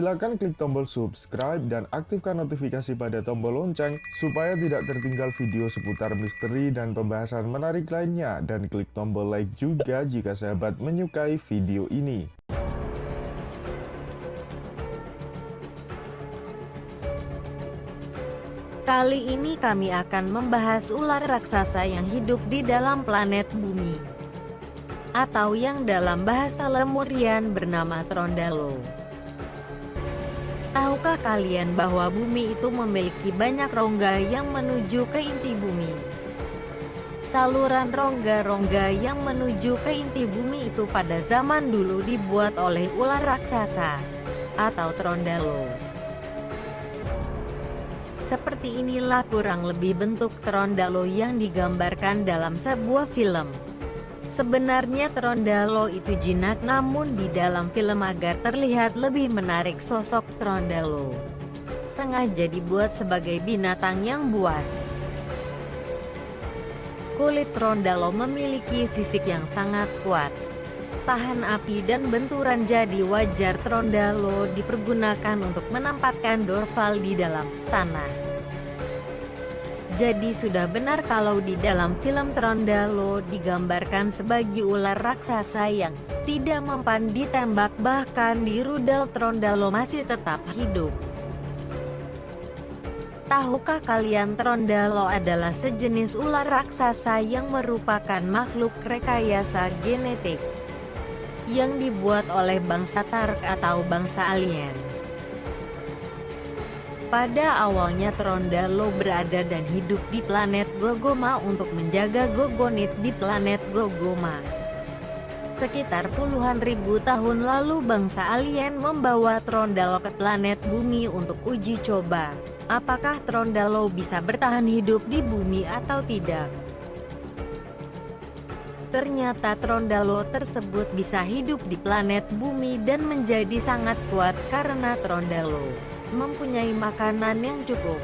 Silakan klik tombol subscribe dan aktifkan notifikasi pada tombol lonceng supaya tidak tertinggal video seputar misteri dan pembahasan menarik lainnya, dan klik tombol like juga jika sahabat menyukai video ini. Kali ini kami akan membahas ular raksasa yang hidup di dalam planet bumi, atau yang dalam bahasa Lemurian bernama Trondalo. Tahukah kalian bahwa bumi itu memiliki banyak rongga yang menuju ke inti bumi? Saluran rongga-rongga yang menuju ke inti bumi itu pada zaman dulu dibuat oleh ular raksasa, atau Trondalo. Seperti inilah kurang lebih bentuk Trondalo yang digambarkan dalam sebuah film. Sebenarnya Trondalo itu jinak, namun di dalam film agar terlihat lebih menarik sosok Trondalo sengaja dibuat sebagai binatang yang buas. Kulit Trondalo memiliki sisik yang sangat kuat, tahan api dan benturan, jadi wajar Trondalo dipergunakan untuk menempatkan Dorval di dalam tanah. Jadi sudah benar kalau di dalam film Trondalo digambarkan sebagai ular raksasa yang tidak mempan ditembak, bahkan di rudal Trondalo masih tetap hidup. Tahukah kalian Trondalo adalah sejenis ular raksasa yang merupakan makhluk rekayasa genetik yang dibuat oleh bangsa Tark atau bangsa alien. Pada awalnya Trondalo berada dan hidup di planet Gogoma untuk menjaga Gogonit di planet Gogoma. Sekitar puluhan ribu tahun lalu bangsa alien membawa Trondalo ke planet bumi untuk uji coba apakah Trondalo bisa bertahan hidup di bumi atau tidak. Ternyata Trondalo tersebut bisa hidup di planet bumi dan menjadi sangat kuat karena Trondalo mempunyai makanan yang cukup.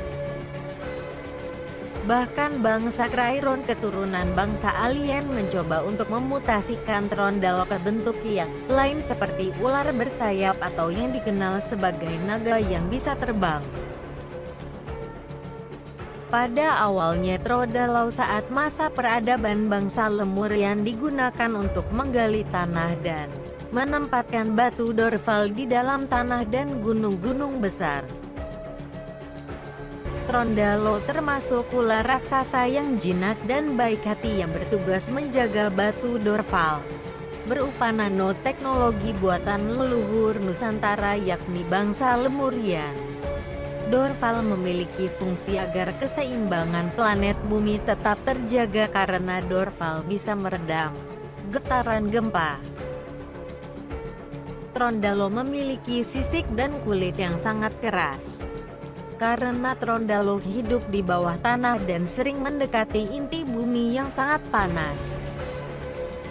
Bahkan bangsa Krairon keturunan bangsa alien mencoba untuk memutasikan Trondalo ke bentuk yang lain seperti ular bersayap atau yang dikenal sebagai naga yang bisa terbang. Pada awalnya Trondalo saat masa peradaban bangsa Lemurian digunakan untuk menggali tanah dan menempatkan batu Dorval di dalam tanah dan gunung-gunung besar. Trondalo termasuk ular raksasa yang jinak dan baik hati yang bertugas menjaga batu Dorval berupa nanoteknologi buatan leluhur Nusantara yakni bangsa Lemurian. Dorval memiliki fungsi agar keseimbangan planet bumi tetap terjaga karena Dorval bisa meredam getaran gempa. Trondalo memiliki sisik dan kulit yang sangat keras. Karena Trondalo hidup di bawah tanah dan sering mendekati inti bumi yang sangat panas.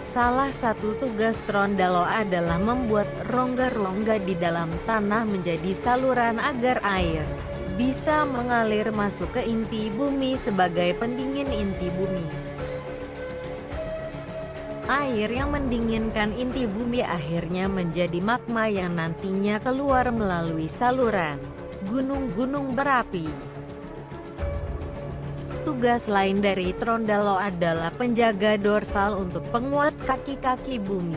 Salah satu tugas Trondalo adalah membuat rongga-rongga di dalam tanah menjadi saluran agar air bisa mengalir masuk ke inti bumi sebagai pendingin inti bumi. Air yang mendinginkan inti bumi akhirnya menjadi magma yang nantinya keluar melalui saluran gunung-gunung berapi. Tugas lain dari Trondalo adalah penjaga Dorval untuk penguat kaki-kaki bumi.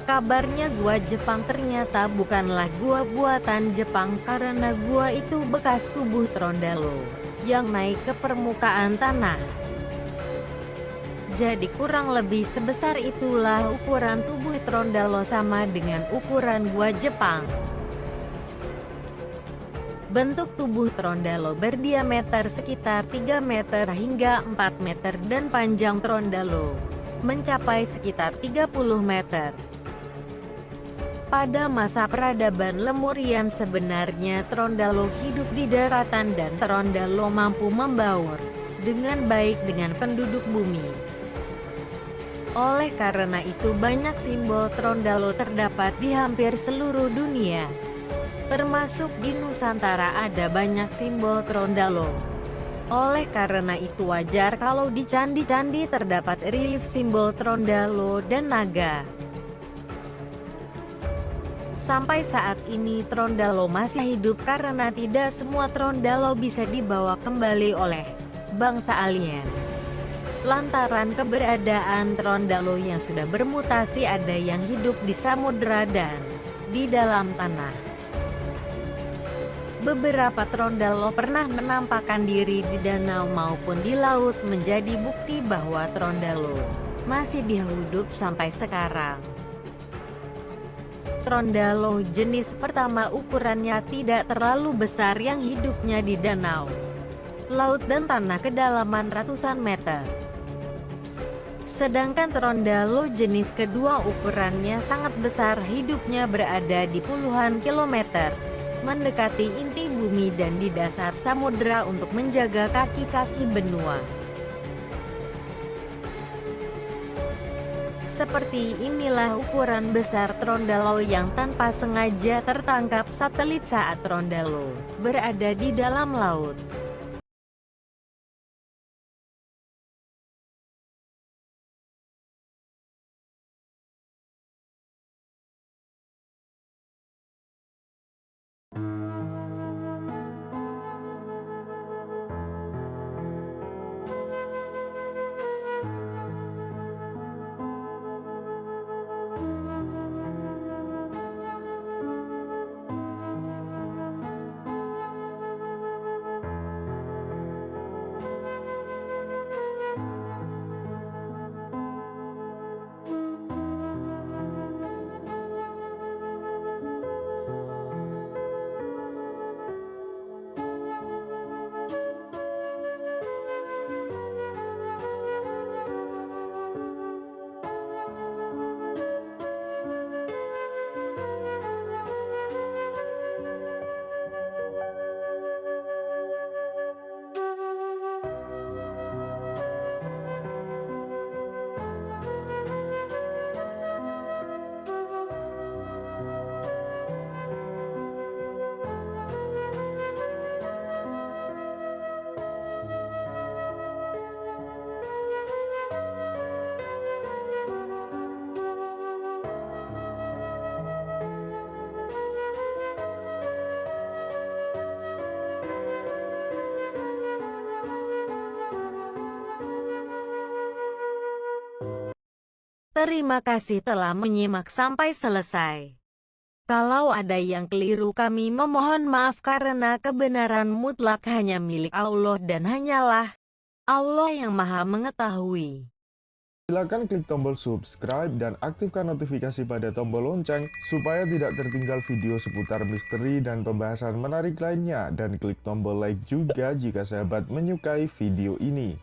Kabarnya gua Jepang ternyata bukanlah gua buatan Jepang karena gua itu bekas tubuh Trondalo yang naik ke permukaan tanah. Jadi kurang lebih sebesar itulah ukuran tubuh Trondalo, sama dengan ukuran gua Jepang. Bentuk tubuh Trondalo berdiameter sekitar 3 meter hingga 4 meter dan panjang Trondalo mencapai sekitar 30 meter. Pada masa peradaban Lemurian sebenarnya Trondalo hidup di daratan dan Trondalo mampu membaur dengan baik dengan penduduk bumi. Oleh karena itu banyak simbol Trondalo terdapat di hampir seluruh dunia. Termasuk di Nusantara ada banyak simbol Trondalo. Oleh karena itu wajar kalau di candi-candi terdapat relief simbol Trondalo dan naga. Sampai saat ini Trondalo masih hidup karena tidak semua Trondalo bisa dibawa kembali oleh bangsa alien. Lantaran keberadaan Trondalo yang sudah bermutasi, ada yang hidup di samudera dan di dalam tanah. Beberapa Trondalo pernah menampakkan diri di danau maupun di laut, menjadi bukti bahwa Trondalo masih hidup sampai sekarang. Trondalo jenis pertama ukurannya tidak terlalu besar, yang hidupnya di danau, laut dan tanah kedalaman ratusan meter. Sedangkan Trondalo jenis kedua ukurannya sangat besar, hidupnya berada di puluhan kilometer, mendekati inti bumi dan di dasar samudera untuk menjaga kaki-kaki benua. Seperti inilah ukuran besar Trondalo yang tanpa sengaja tertangkap satelit saat Trondalo berada di dalam laut. Terima kasih telah menyimak sampai selesai. Kalau ada yang keliru, kami memohon maaf karena kebenaran mutlak hanya milik Allah dan hanyalah Allah yang Maha Mengetahui. Silakan klik tombol subscribe dan aktifkan notifikasi pada tombol lonceng supaya tidak tertinggal video seputar misteri dan pembahasan menarik lainnya, dan klik tombol like juga jika sahabat menyukai video ini.